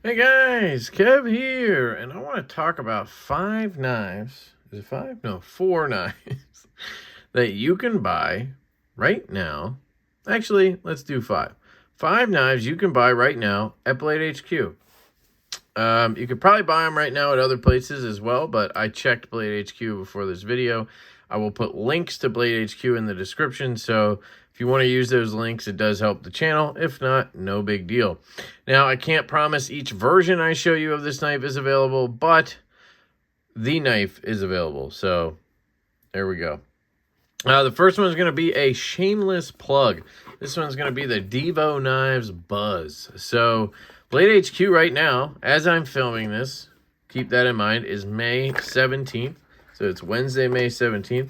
Hey guys, Kev here, and I want to talk about 5 knives. Is it 5? No, 4 knives that you can buy right now. Actually, let's do 5. 5 knives you can buy right now at Blade HQ. You could probably buy them right now at other places as well, but I checked Blade HQ before this video. I will put links to Blade HQ in the description, so if you want to use those links, it does help the channel. If not, no big deal. Now, I can't promise each version I show you of this knife is available, but the knife is available, so there we go. The first one is going to be a shameless plug. This one's going to be the Devo Knives Buzz. So, Blade HQ right now, as I'm filming this, keep that in mind, is May 17th. So it's Wednesday, May 17th.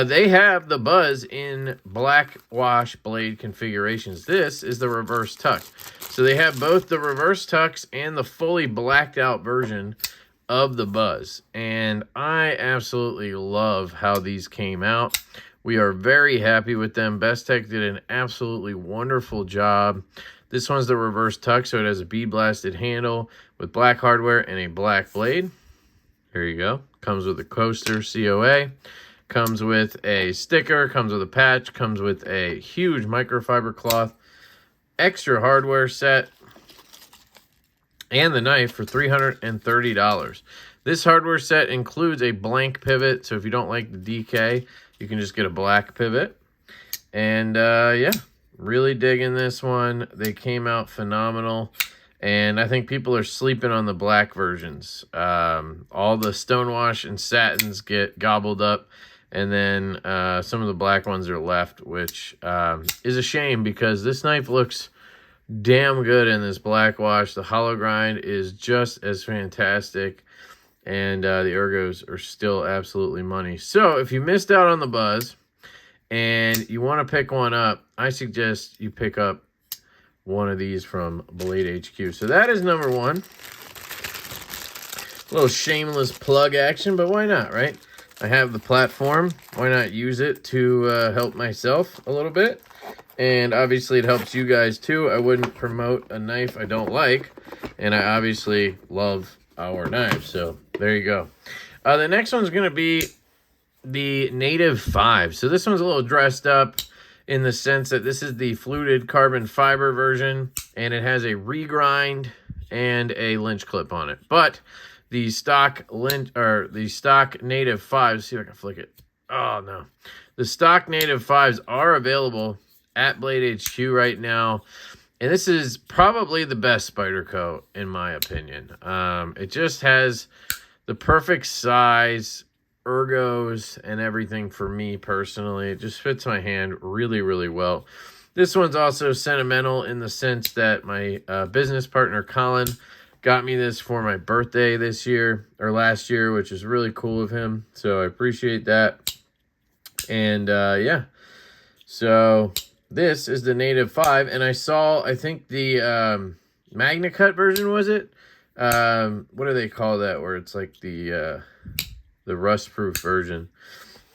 They have the Buzz in black wash blade configurations. This is the reverse tuck. So they have both the reverse tucks and the fully blacked out version of the Buzz. And I absolutely love how these came out. We are very happy with them. Best Tech did an absolutely wonderful job. This one's the reverse tuck, so it has a bead blasted handle with black hardware and a black blade. Here you go. Comes with a coaster COA. Comes with a sticker. Comes with a patch. Comes with a huge microfiber cloth. Extra hardware set. And the knife for $330. This hardware set includes a blank pivot. So if you don't like the DK, you can just get a black pivot. And yeah, really digging this one. They came out phenomenal. And I think people are sleeping on the black versions. All the stonewash and satins get gobbled up. And then some of the black ones are left, which is a shame because this knife looks damn good in this black wash. The hollow grind is just as fantastic. And the ergos are still absolutely money. So if you missed out on the Buzz and you want to pick one up, I suggest you pick up one of these from Blade HQ. So that is number one. A little shameless plug action, but why not, right? I have the platform. Why not use it to help myself a little bit? And obviously it helps you guys too. I wouldn't promote a knife I don't like. And I obviously love our knives. So there you go. The next one's going to be the Native 5. So this one's a little dressed up in the sense that this is the fluted carbon fiber version, and it has a regrind and a lynch clip on it. But the stock Native 5s, see if I can flick it. Oh no. The stock Native 5s are available at Blade HQ right now. And this is probably the best Spyderco in my opinion. It just has the perfect size, ergos and everything for me personally. It just fits my hand really, really well. This one's also sentimental in the sense that my business partner Colin got me this for my birthday this year or last year, which is really cool of him. So I appreciate that. And yeah, so this is the Native 5, and I saw, I think the Magna Cut version, was it? What do they call that? Where it's like the rust-proof version.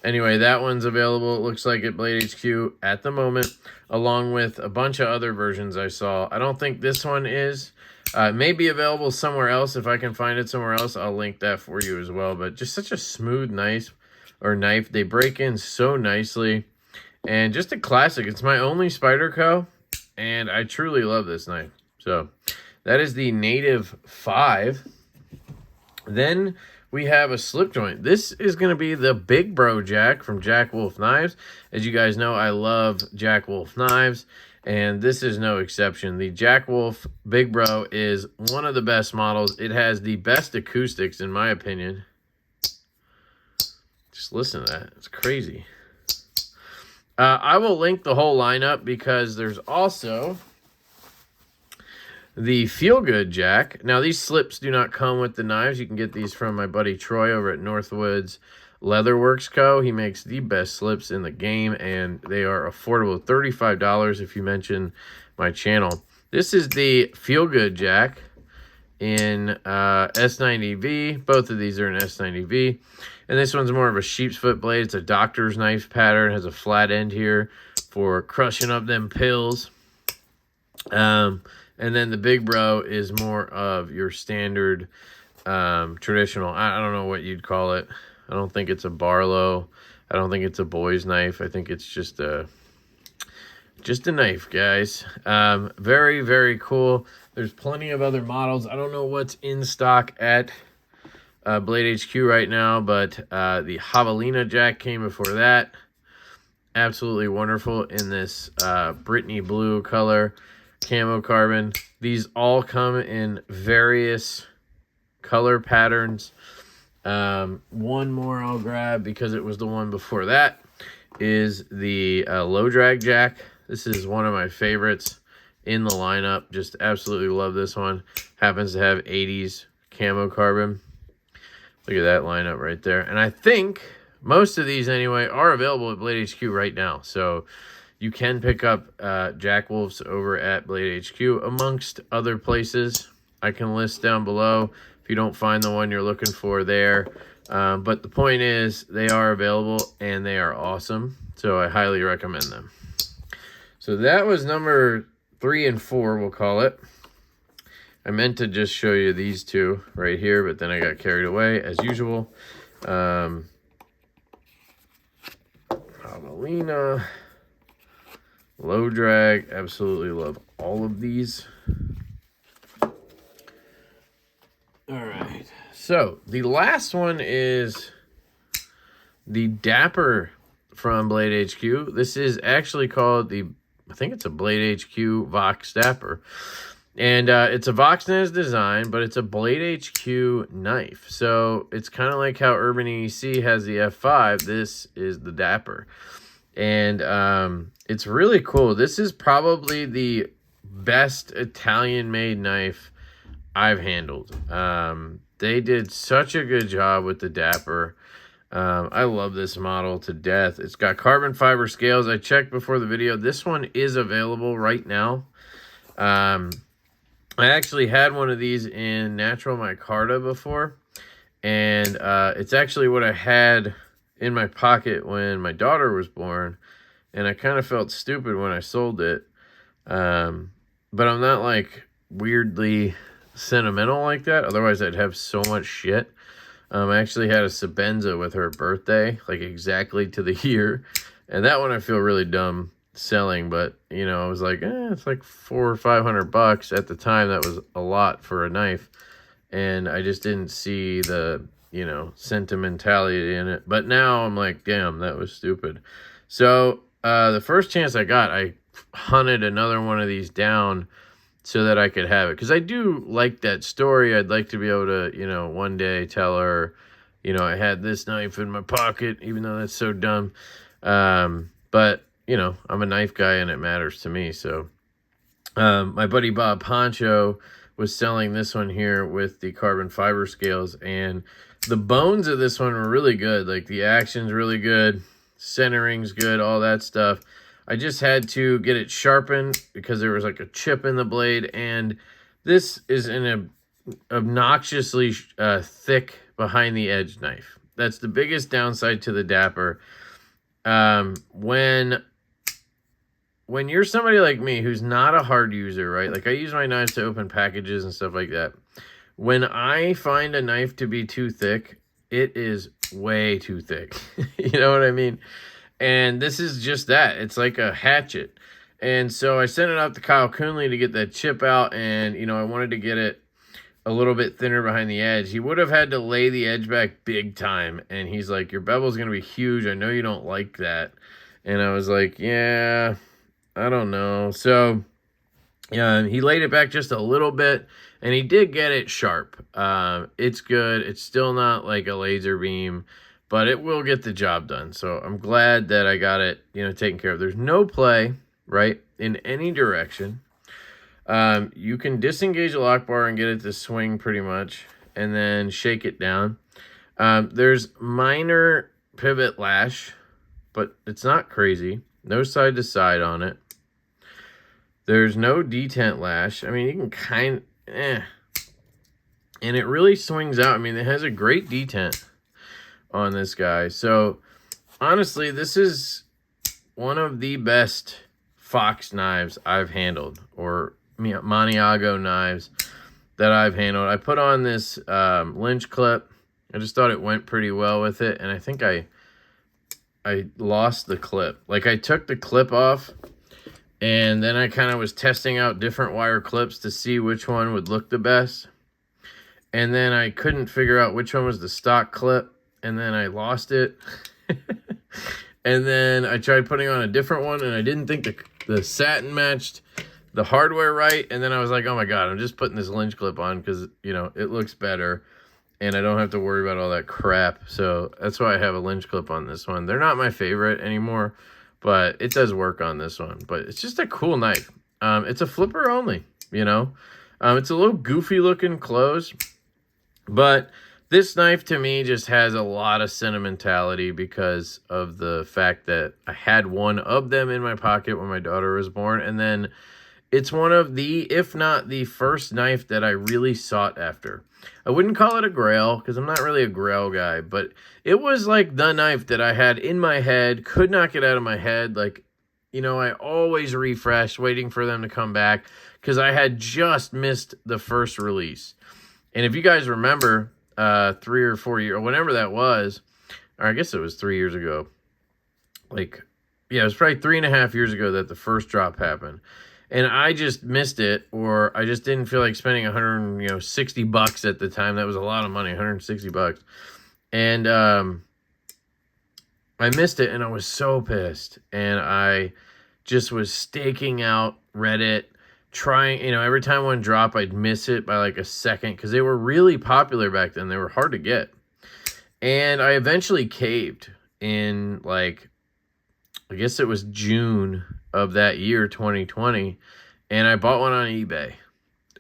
Anyway, that one's available, it looks like, at Blade HQ at the moment, along with a bunch of other versions I saw. I don't think this one is. It may be available somewhere else. If I can find it somewhere else, I'll link that for you as well. But just such a smooth knife. They break in so nicely. And just a classic. It's my only Spyderco, and I truly love this knife. So that is the Native 5. Then we have a slip joint. This is going to be the Big Bro Jack from Jack Wolf Knives. As you guys know, I love Jack Wolf Knives, and this is no exception. The Jack Wolf Big Bro is one of the best models. It has the best acoustics, in my opinion. Just listen to that. It's crazy. I will link the whole lineup because there's also the Feel Good Jack. Now, these slips do not come with the knives. You can get these from my buddy Troy over at Northwoods Leatherworksco. He makes the best slips in the game, and they are affordable. $35 if you mention my channel. This is the Feel Good Jack in S90V. Both of these are in S90V. And this one's more of a sheep's foot blade. It's a doctor's knife pattern. It has a flat end here for crushing up them pills. And And then the Big Bro is more of your standard traditional, I don't know what you'd call it. I don't think it's a Barlow. I don't think it's a boy's knife. I think it's just a knife, guys. Very, very cool. There's plenty of other models. I don't know what's in stock at Blade HQ right now, but the Javelina jack came before that. Absolutely wonderful in this Brittany blue color, camo carbon. These all come in various color patterns. One more I'll grab because it was the one before that is the low drag jack. This is one of my favorites in the lineup. Just absolutely love this one. Happens to have 80s camo carbon. Look at that lineup right there. And I think most of these anyway are available at Blade HQ right now. So you can pick up Jack Wolfs over at Blade HQ amongst other places. I can list down below if you don't find the one you're looking for there. But the point is they are available and they are awesome. So I highly recommend them. So that was number 3 and 4, we'll call it. I meant to just show you these two right here, but then I got carried away as usual. Javelina, low drag, absolutely love all of these. All right, so the last one is the Dapper from Blade HQ. This is actually called the, I think it's a Blade HQ Vox Dapper. And it's a Voxnez design, but it's a Blade HQ knife. So it's kind of like how Urban EDC has the F5. This is the Dapper. And it's really cool. This is probably the best Italian-made knife I've handled. They did such a good job with the Dapper. I love this model to death. It's got carbon fiber scales. I checked before the video. This one is available right now. I actually had one of these in natural micarta before, and it's actually what I had in my pocket when my daughter was born, and I kind of felt stupid when I sold it, but I'm not like weirdly sentimental like that. Otherwise I'd have so much shit. I actually had a Sabenza with her birthday, like exactly to the year, and that one I feel really dumb selling, but you know, I was like, it's like $400 or $500 at the time. That was a lot for a knife, and I just didn't see the, you know, sentimentality in it. But now I'm like, damn, that was stupid. So the first chance I got, I hunted another one of these down so that I could have it, because I do like that story. I'd like to be able to, you know, one day tell her, you know, I had this knife in my pocket, even though that's so dumb. But you know, I'm a knife guy and it matters to me. So my buddy Bob Poncho was selling this one here with the carbon fiber scales, and the bones of this one were really good. Like the action's really good, centering's good, all that stuff. I just had to get it sharpened because there was like a chip in the blade, and this is an obnoxiously thick behind the edge knife. That's the biggest downside to the Dapper. When you're somebody like me who's not a hard user, right? Like I use my knives to open packages and stuff like that. When I find a knife to be too thick, it is way too thick. You know what I mean? And this is just that. It's like a hatchet. And so I sent it out to Kyle Coonley to get that chip out, and you know, I wanted to get it a little bit thinner behind the edge. He would have had to lay the edge back big time, and he's like, your bevel's going to be huge. I know you don't like that. And I was like, yeah, I don't know. So yeah, he laid it back just a little bit, and he did get it sharp. It's good. It's still not like a laser beam, but it will get the job done. So I'm glad that I got it, you know, taken care of. There's no play, right, in any direction. You can disengage the lock bar and get it to swing pretty much, and then shake it down. There's minor pivot lash, but it's not crazy. No side to side on it. There's no detent lash. I mean, you can and it really swings out. I mean, it has a great detent on this guy. So honestly, this is one of the best fox knives I've handled, or Maniago knives that I've handled. I put on this Lynch clip. I just thought it went pretty well with it, and I think I lost the clip. Like, I took the clip off, and then I kind of was testing out different wire clips to see which one would look the best. And then I couldn't figure out which one was the stock clip, and then I lost it. And then I tried putting on a different one, and I didn't think the satin matched the hardware right. And then I was like, oh my God, I'm just putting this Lynch clip on because, you know, it looks better, and I don't have to worry about all that crap. So that's why I have a Lynch clip on this one. They're not my favorite anymore, but it does work on this one. But it's just a cool knife. It's a flipper only, you know. It's a little goofy looking close, but this knife to me just has a lot of sentimentality because of the fact that I had one of them in my pocket when my daughter was born. And then it's one of the, if not the first knife that I really sought after. I wouldn't call it a grail because I'm not really a grail guy, but it was like the knife that I had in my head, could not get out of my head. Like, you know, I always refreshed, waiting for them to come back because I had just missed the first release. And if you guys remember, 3 or 4 years, or whenever that was, or I guess it was 3 years ago. Like, yeah, it was probably 3.5 years ago that the first drop happened. And I just missed it, or I just didn't feel like spending $160 at the time. That was a lot of money, $160. And I missed it, and I was so pissed. And I just was staking out Reddit, trying, you know, every time one dropped, I'd miss it by like a second because they were really popular back then. They were hard to get. And I eventually caved in, like, I guess it was June of that year, 2020, and I bought one on eBay.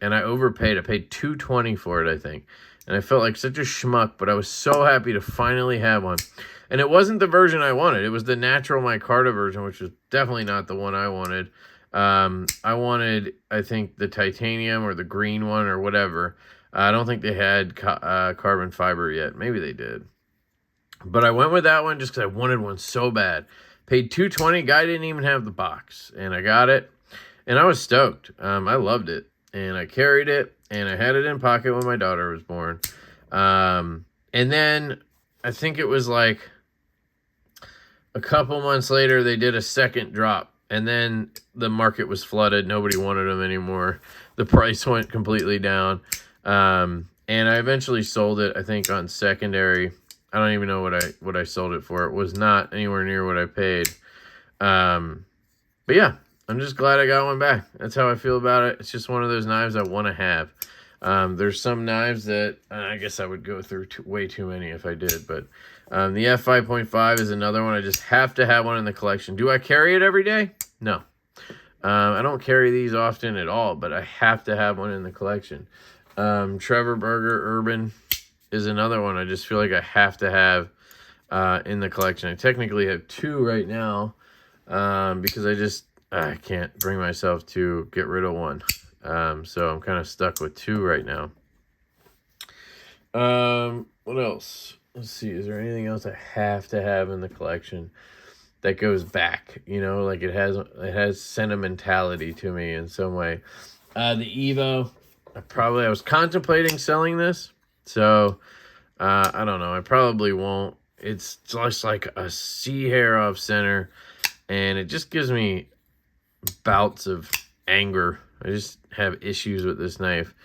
And I overpaid. I paid $220 for it, I think. And I felt like such a schmuck, but I was so happy to finally have one. And it wasn't the version I wanted. It was the natural micarta version, which was definitely not the one I wanted. I wanted, I think, the titanium or the green one or whatever. I don't think they had carbon fiber yet. Maybe they did. But I went with that one just because I wanted one so bad. Paid $220. Guy didn't even have the box. And I got it. And I was stoked. I loved it. And I carried it. And I had it in pocket when my daughter was born. And then I think it was like a couple months later, they did a second drop. And then the market was flooded. Nobody wanted them anymore. The price went completely down. And I eventually sold it, I think, on secondary. I don't even know what I sold it for. It was not anywhere near what I paid. But yeah, I'm just glad I got one back. That's how I feel about it. It's just one of those knives I want to have. There's some knives that I guess I would go through way too many if I did. But the F5.5 is another one. I just have to have one in the collection. Do I carry it every day? No. I don't carry these often at all, but I have to have one in the collection. Trevor Berger Urban is another one I just feel like I have to have in the collection. I technically have two right now because I can't bring myself to get rid of one. So I'm kind of stuck with two right now. What else? Let's see. Is there anything else I have to have in the collection that goes back? You know, like it has sentimentality to me in some way. The Evo. I was contemplating selling this. So, I don't know. I probably won't. It's just like a sea hair off center. And it just gives me bouts of anger. I just have issues with this knife.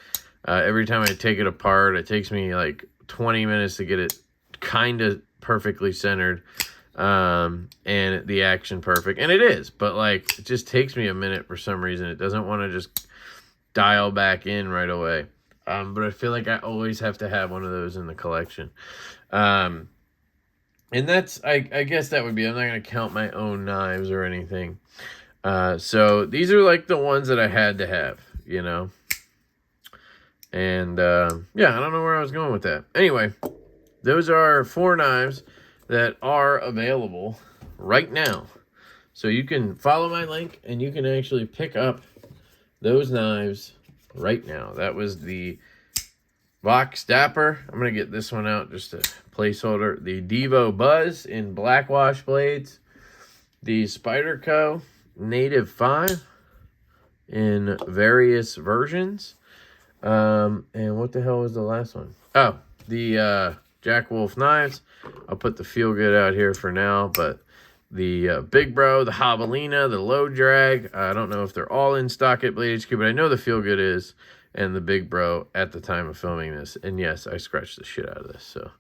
Every time I take it apart, it takes me like 20 minutes to get it kind of perfectly centered. And the action perfect. And it is. But like, it just takes me a minute for some reason. It doesn't want to just dial back in right away. But I feel like I always have to have one of those in the collection. And that's, I guess that would be, I'm not going to count my own knives or anything. So these are like the ones that I had to have, you know. And yeah, I don't know where I was going with that. Anyway, those are 4 knives that are available right now. So you can follow my link and you can actually pick up those knives right now. That was the Vox Dapper. I'm going to get this one out, just a placeholder. The Devo Buzz in black wash blades. The Spyderco Native 5. in various versions. And what the hell was the last one? Oh, the Jack Wolf knives. I'll put the Feel Good out here for now, but the Big Bro, the Javelina, the Low Drag. I don't know if they're all in stock at Blade HQ, but I know the Feel Good is, and the Big Bro at the time of filming this. And yes, I scratched the shit out of this. So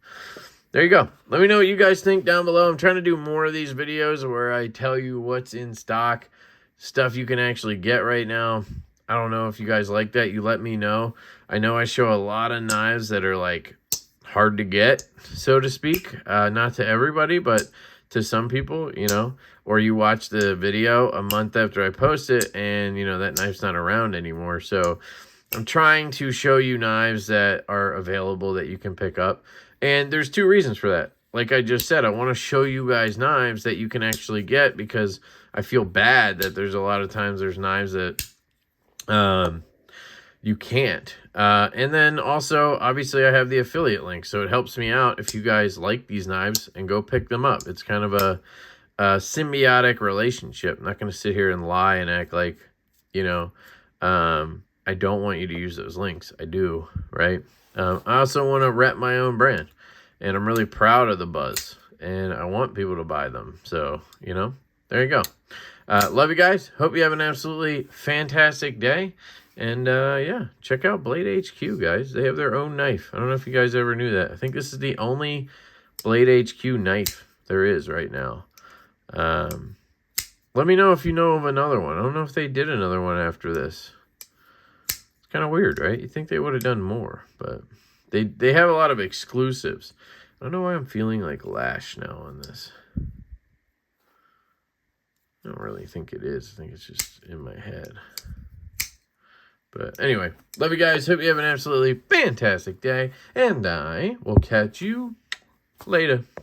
there you go. Let me know what you guys think down below. I'm trying to do more of these videos where I tell you what's in stock, stuff you can actually get right now. I don't know if you guys like that. You let me know. I know I show a lot of knives that are like hard to get, so to speak. Not to everybody, but to some people, you know. Or you watch the video a month after I post it and, you know, that knife's not around anymore. So I'm trying to show you knives that are available that you can pick up. And there's two reasons for that. Like I just said, I want to show you guys knives that you can actually get, because I feel bad that there's a lot of times there's knives that you can't. And then also, obviously, I have the affiliate link, so it helps me out if you guys like these knives and go pick them up. It's kind of a symbiotic relationship. I'm not going to sit here and lie and act like, you know, I don't want you to use those links. I do, right? I also want to rep my own brand, and I'm really proud of the Buzz, and I want people to buy them. So, you know, there you go. Love you guys. Hope you have an absolutely fantastic day. And, yeah, check out Blade HQ, guys. They have their own knife. I don't know if you guys ever knew that. I think this is the only Blade HQ knife there is right now. Let me know if you know of another one. I don't know if they did another one after this. It's kind of weird, right? You think they would have done more, but they have a lot of exclusives. I don't know why I'm feeling like Lash now on this. I don't really think it is. I think it's just in my head. But anyway, love you guys. Hope you have an absolutely fantastic day. And I will catch you later.